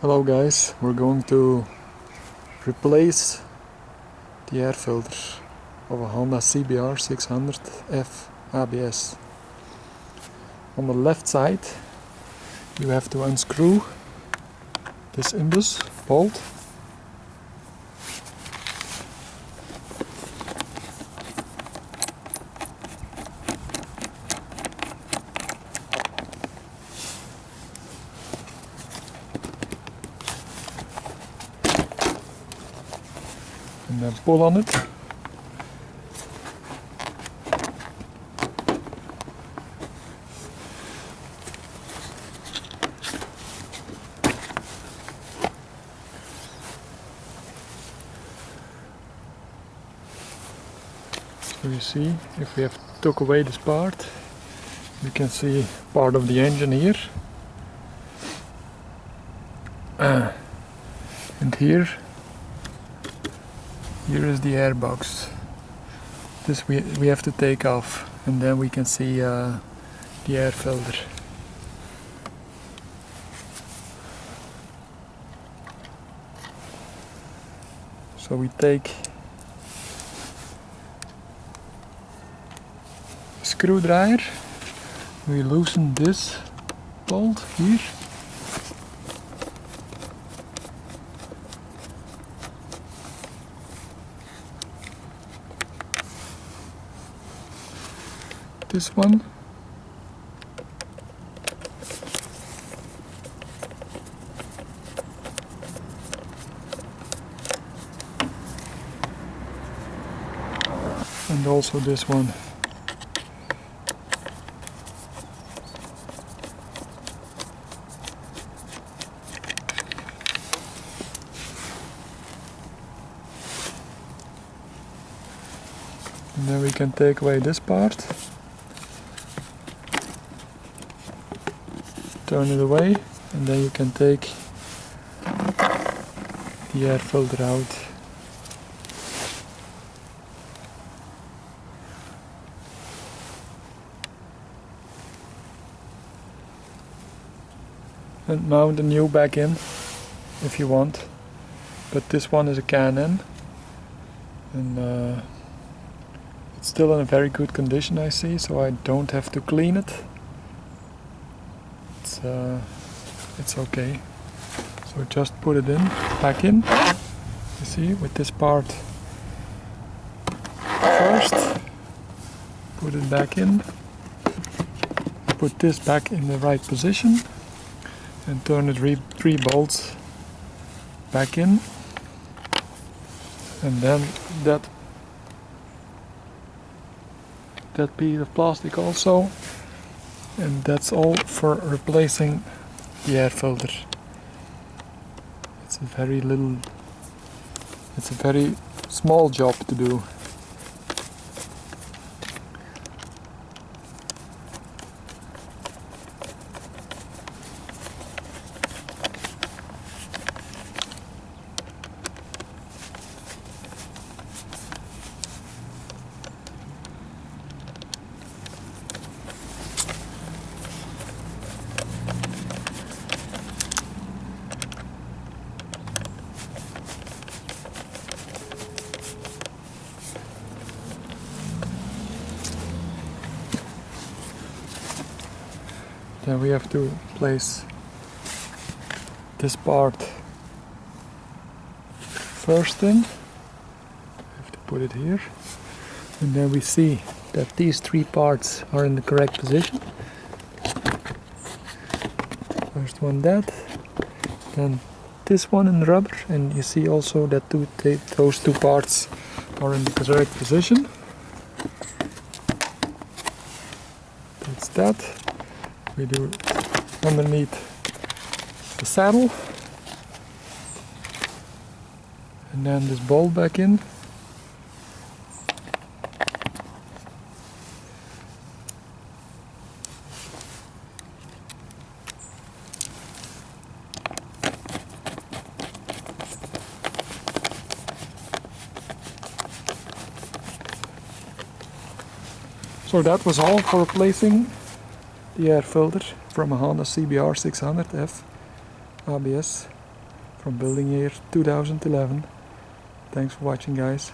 Hello guys, we're going to replace the air filter of a Honda CBR600F ABS. On the left side you have to unscrew this imbus bolt. And then pull on it. So you see, if we have took away this part, you can see part of the engine here. And here is the airbox. This we have to take off, and then we can see the air filter. So we take a screwdriver, we loosen this bolt here. This one. And also this one. And then we can take away this part. Turn it away, and then you can take the air filter out. And mount the new back in if you want, but this one is a Canon, and it's still in a very good condition, I see, so I don't have to clean it. It's okay. So just put it in, back in. You see, with this part first, put it back in. Put this back in the right position, and turn the three bolts back in. And then that piece of plastic also. And that's all for replacing the air filter. It's a very small job to do. Then we have to place this part first in. We have to put it here. And then we see that these three parts are in the correct position. First one that, then this one in rubber, and you see also that those two parts are in the correct position. That's that. We do it underneath the saddle, and then this bolt back in. So that was all for replacing the air filter from a Honda CBR600F ABS. from building year 2011. Thanks for watching, guys.